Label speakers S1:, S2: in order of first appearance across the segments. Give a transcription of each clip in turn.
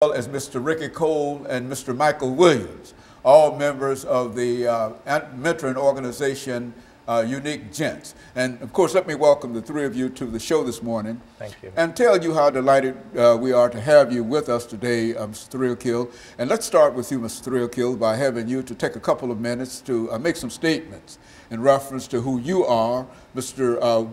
S1: As Mr. Ricky Cole and Mr. Michael Williams, all members of the mentoring organization Unique Gents. And of course, let me welcome the three of you to the show this morning.
S2: Thank you.
S1: And tell you how delighted we are to have you with us today, Mr. Threalkill. And let's start with you, Mr. Threalkill, by having you to take a couple of minutes to make some statements in reference to who you are. Mr.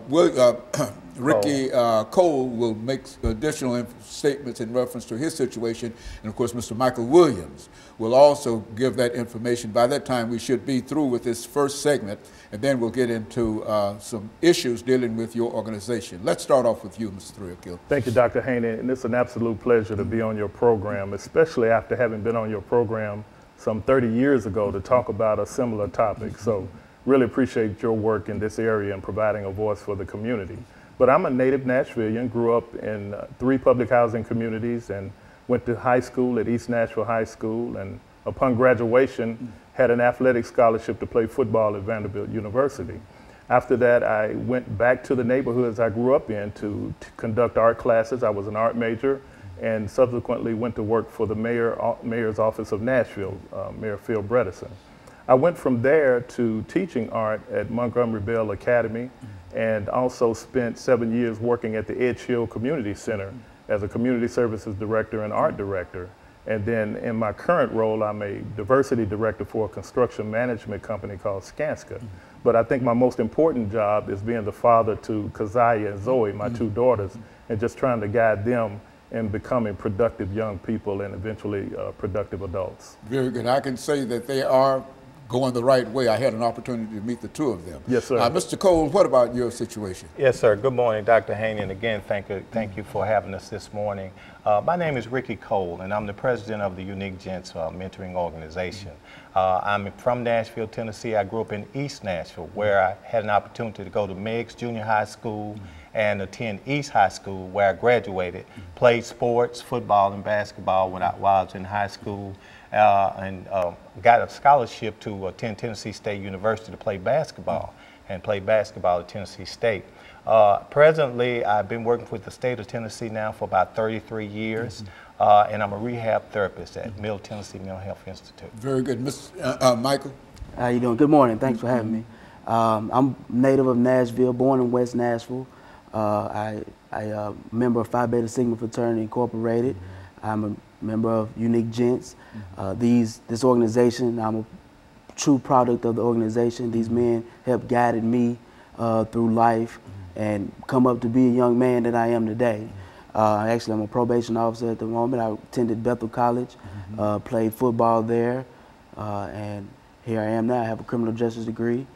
S1: Ricky Cole will make additional statements in reference to his situation, and of course Mr. Michael Williams will also give that information. By that time we should be through with this first segment, and then we'll get into some issues dealing with your organization. Let's start off with you, Mr. Threalkill.
S3: Thank you, Dr. Haney, and it's an absolute pleasure to be on your program, especially after having been on your program some 30 years ago to talk about a similar topic. So really appreciate your work in this area and providing a voice for the community. But I'm a native Nashvilleian, grew up in 3 public housing communities and went to high school at East Nashville High School, and upon graduation had an athletic scholarship to play football at Vanderbilt University. After that, I went back to the neighborhoods I grew up in to conduct art classes. I was an art major, and subsequently went to work for the mayor's office of Nashville, Mayor Phil Bredesen. I went from there to teaching art at Montgomery Bell Academy, and also spent 7 years working at the Edge Hill Community Center as a community services director and art director. And then in my current role, I'm a diversity director for a construction management company called Skanska. But I think my most important job is being the father to Keziah and Zoe, my 2 daughters, and just trying to guide them in becoming productive young people and eventually productive adults.
S1: Very good. I can say that they are going the right way. I had an opportunity to meet the 2 of them.
S3: Yes, sir.
S1: Mr. Cole, what about your situation?
S2: Yes, sir. Good morning, Dr. Haney, and again, thank you for having us this morning. My name is Ricky Cole, and I'm the president of the Unique Gents mentoring organization. I'm from Nashville, Tennessee. I grew up in East Nashville, where I had an opportunity to go to Meigs Junior High School and attend East High School, where I graduated, played sports, football and basketball while I was in high school, and got a scholarship to attend Tennessee State University to play basketball, and played basketball at Tennessee State. Presently, I've been working with the state of Tennessee now for about 33 years, and I'm a rehab therapist at Middle Tennessee Mental Health Institute.
S1: Very good. Michael?
S4: How you doing? Good morning. Thanks for having me. I'm native of Nashville, born in West Nashville. I'm a member of Phi Beta Sigma Fraternity Incorporated. I'm a member of Unique Gents. This organization, I'm a true product of the organization. These men helped guided me through life and come up to be a young man that I am today. Actually, I'm a probation officer at the moment. I attended Bethel College, played football there, and here I am now. I have a criminal justice degree.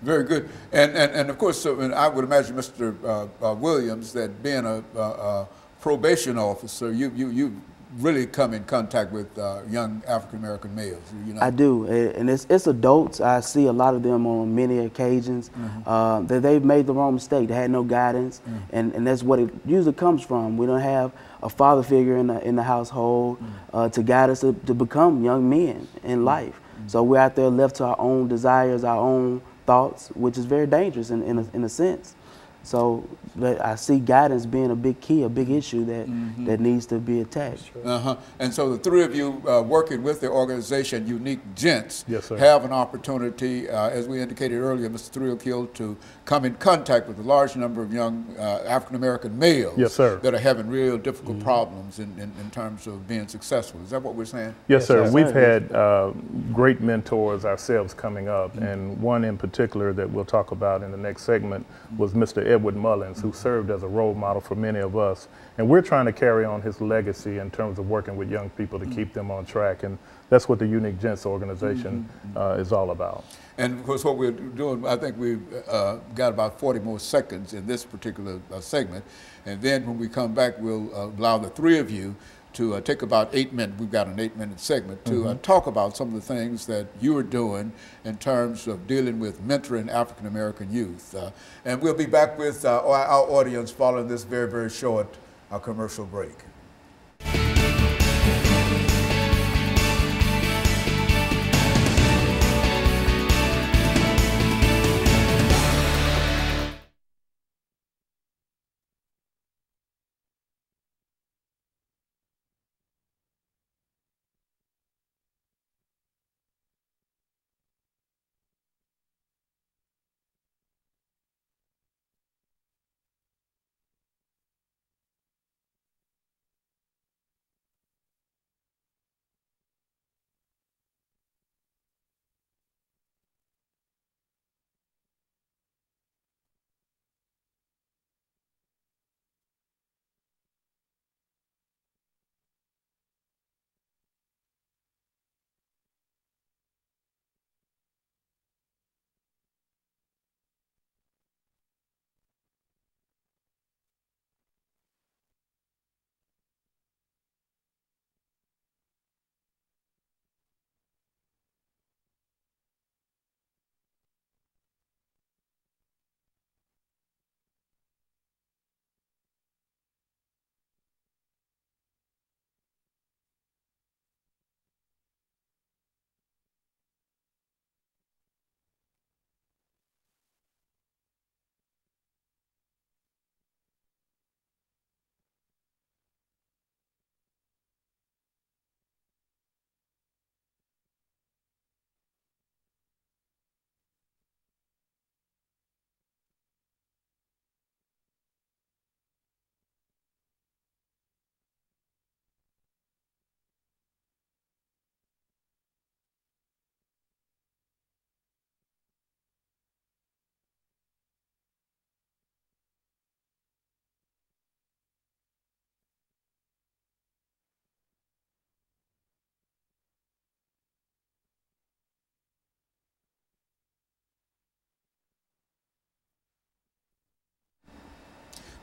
S1: Very good. And of course, I would imagine, Mr. Williams, that being a probation officer, you really come in contact with young African-American males. You know?
S4: I do, and it's adults. I see a lot of them on many occasions that they've made the wrong mistake. They had no guidance, and that's what it usually comes from. We don't have a father figure in the household to guide us to become young men in life. So we're out there left to our own desires, our own thoughts, which is very dangerous in a sense. So I see guidance being a big key, a big issue that needs to be attacked.
S1: And so the 3 of you working with the organization Unique Gents
S3: yes,
S1: have an opportunity, as we indicated earlier, Mr. Threalkill, to come in contact with a large number of young African-American males
S3: yes, sir.
S1: that are having real difficult problems in terms of being successful. Is that what we're saying?
S3: Yes, sir. We've had great mentors ourselves coming up, and one in particular that we'll talk about in the next segment was Mr. Edward Mullins, who served as a role model for many of us. And we're trying to carry on his legacy in terms of working with young people to keep them on track. And that's what the Unique Gents organization is all about.
S1: And of course, what we're doing, I think we've got about 40 more seconds in this particular segment. And then when we come back, we'll allow the 3 of you to take about 8 minutes, we've got an 8-minute segment, to talk about some of the things that you are doing in terms of dealing with mentoring African-American youth. And we'll be back with our audience following this very, very short commercial break.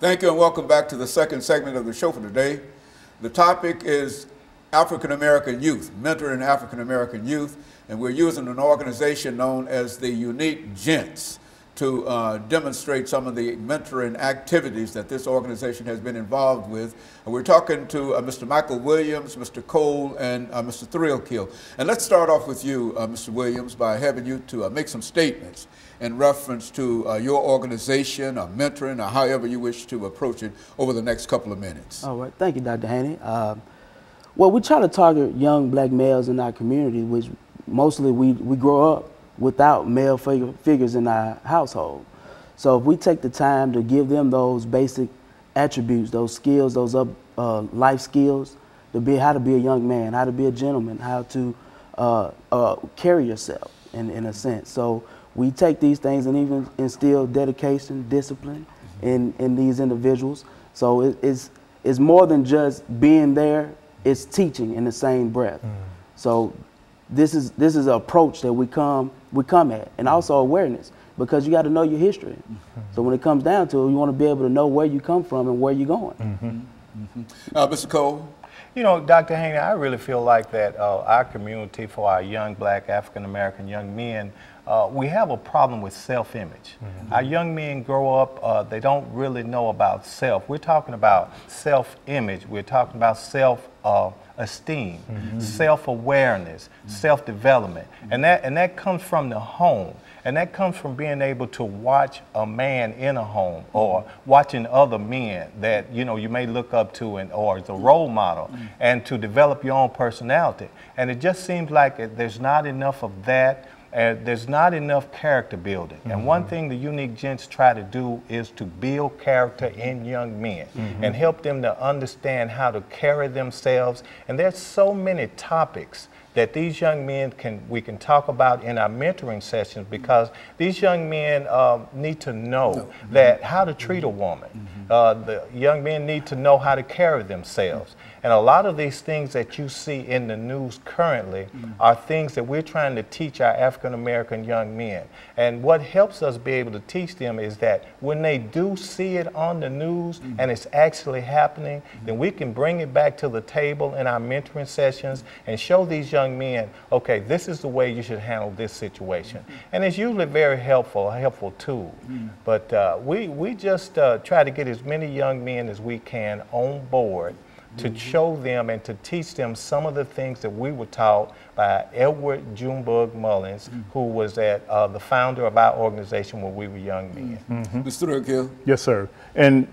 S1: Thank you and welcome back to the second segment of the show for today. The topic is African American youth, mentoring African American youth, and we're using an organization known as the Unique Gents to demonstrate some of the mentoring activities that this organization has been involved with. And we're talking to Mr. Michael Williams, Mr. Cole, and Mr. JThrealkilll. And let's start off with you, Mr. Williams, by having you to make some statements in reference to your organization or mentoring or however you wish to approach it over the next couple of minutes.
S4: All right, thank you, Dr. Haney. Well, we try to target young black males in our community, which mostly we grow up without male figures in our household. So if we take the time to give them those basic attributes, those skills, those life skills, how to be a young man, how to be a gentleman, how to carry yourself in a sense. So we take these things and even instill dedication, discipline in these individuals. So it's more than just being there, it's teaching in the same breath. So this is an approach that we come at, and also awareness, because you got to know your history. So when it comes down to it, you want to be able to know where you come from and where you're going.
S1: Mr. Cole?
S2: You know, Dr. Haney, I really feel like that our community, for our young black African-American young men, we have a problem with self-image. Our young men grow up, they don't really know about self. We're talking about self-image. We're talking about self-esteem, self-awareness, self-development. And that comes from the home. And that comes from being able to watch a man in a home, or watching other men that you may look up to or as a role model, and to develop your own personality. And it just seems like there's not enough of that. There's not enough character building. And one thing the Unique Gents try to do is to build character in young men and help them to understand how to carry themselves. And there's so many topics that these young men we can talk about in our mentoring sessions, because these young men need to know that how to treat a woman. The young men need to know how to carry themselves. And a lot of these things that you see in the news currently are things that we're trying to teach our African American young men. And what helps us be able to teach them is that when they do see it on the news and it's actually happening, then we can bring it back to the table in our mentoring sessions and show these young men, okay, this is the way you should handle this situation. And it's usually very helpful, a helpful tool. But we just try to get as many young men as we can on board to show them and to teach them some of the things that we were taught by Edward Junebug Mullins, who was the founder of our organization when we were young men.
S1: Mr. JThrealkilll?
S3: Yes, sir. And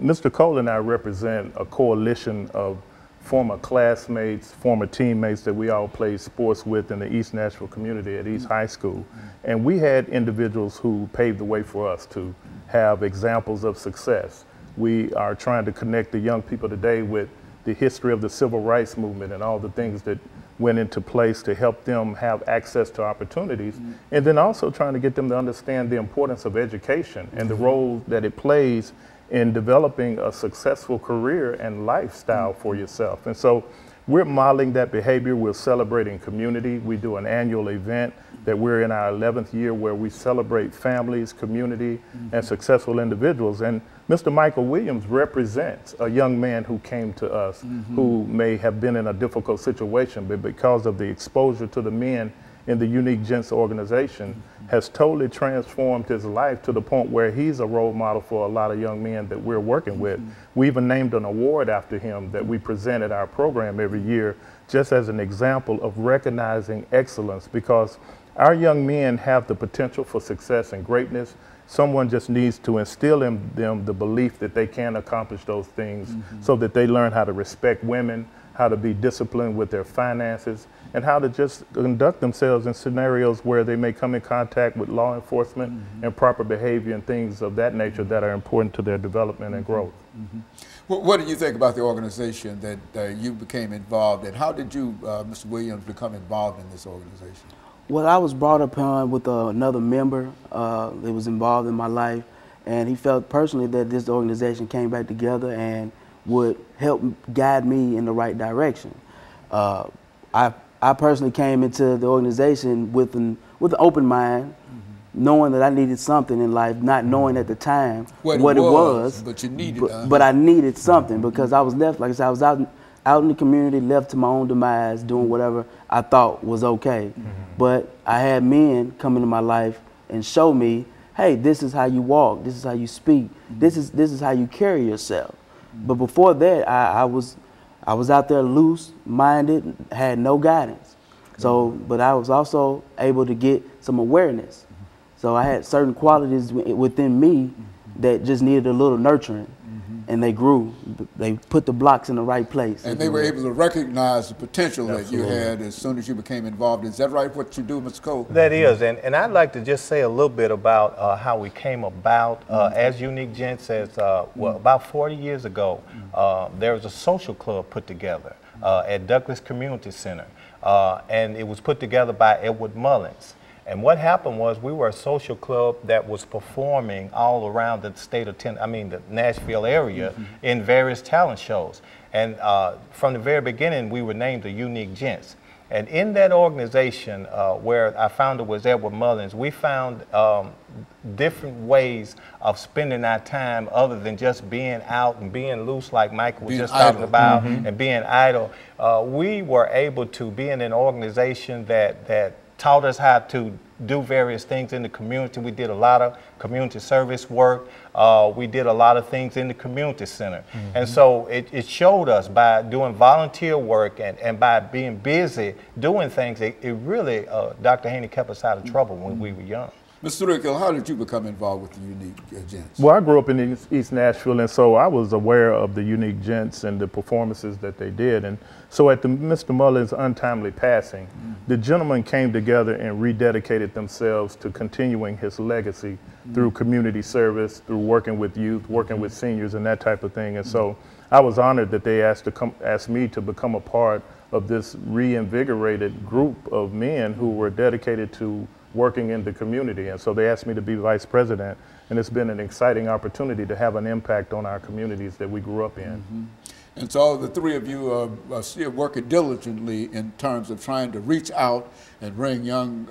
S3: Mr. Cole and I represent a coalition of former classmates, former teammates that we all played sports with in the East Nashville community at East High School. And we had individuals who paved the way for us to have examples of success. We are trying to connect the young people today with the history of the civil rights movement and all the things that went into place to help them have access to opportunities, and then also trying to get them to understand the importance of education and the role that it plays in developing a successful career and lifestyle for yourself. And so we're modeling that behavior. We're celebrating community. We do an annual event that we're in our 11th year where we celebrate families, community, and successful individuals. And Mr. Michael Williams represents a young man who came to us who may have been in a difficult situation, but because of the exposure to the men in the Unique Gents organization has totally transformed his life to the point where he's a role model for a lot of young men that we're working with. We even named an award after him that we present at our program every year, just as an example of recognizing excellence, because our young men have the potential for success and greatness. Someone just needs to instill in them the belief that they can accomplish those things so that they learn how to respect women, how to be disciplined with their finances, and how to just conduct themselves in scenarios where they may come in contact with law enforcement and proper behavior and things of that nature that are important to their development and growth.
S1: What do you think about the organization that you became involved in? How did you, Mr. Williams, become involved in this organization?
S4: Well, I was brought upon with another member that was involved in my life, and he felt personally that this organization came back together and would help guide me in the right direction. I personally came into the organization with an open mind, knowing that I needed something in life, not knowing at the time what it was.
S1: But you needed
S4: but I needed something because I was left, like I said, I was out in the community, left to my own demise, doing whatever I thought was okay. But I had men come into my life and show me, hey, this is how you walk, this is how you speak, this is how you carry yourself. But before that, I was out there loose-minded, had no guidance. So, but I was also able to get some awareness. So I had certain qualities within me that just needed a little nurturing, and they grew. They put the blocks in the right place.
S1: And they were able to recognize the potential that you had as soon as you became involved. Is that right, what you do, Mr. Cole?
S2: That is, and I'd like to just say a little bit about how we came about. As Unique Gents, well, about 40 years ago, there was a social club put together at Douglas Community Center, and it was put together by Edward Mullins. And what happened was we were a social club that was performing all around the state of the Nashville area in various talent shows. And from the very beginning, we were named the Unique Gents. And in that organization, where our founder was Edward Mullins, we found different ways of spending our time other than just being out and being loose, like Michael was just talking about, and being idle. We were able to be in an organization that taught us how to do various things in the community. We did a lot of community service work. We did a lot of things in the community center. And so it showed us by doing volunteer work and by being busy doing things, it really, Dr. Haney kept us out of trouble when we were young.
S1: Mr. JThrealkill, how did you become involved with the Unique Gents?
S3: Well, I grew up in East Nashville, and so I was aware of the Unique Gents and the performances that they did. And so at Mr. Mullins' untimely passing, the gentlemen came together and rededicated themselves to continuing his legacy through community service, through working with youth, working with seniors, and that type of thing. And so I was honored that they asked me to become a part of this reinvigorated group of men who were dedicated to working in the community. And so they asked me to be vice president, and it's been an exciting opportunity to have an impact on our communities that we grew up in.
S1: And so the three of you are still working diligently in terms of trying to reach out and bring young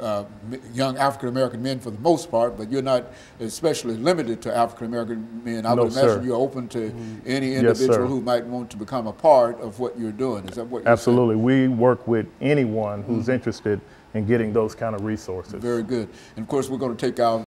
S1: African-American men for the most part, but you're not especially limited to African-American men. I would imagine you're open to any individual who might want to become a part of what you're doing. Is that what you're
S3: Absolutely. saying? We work with anyone who's interested in getting those kind of resources.
S1: Very good. And of course, we're going to take our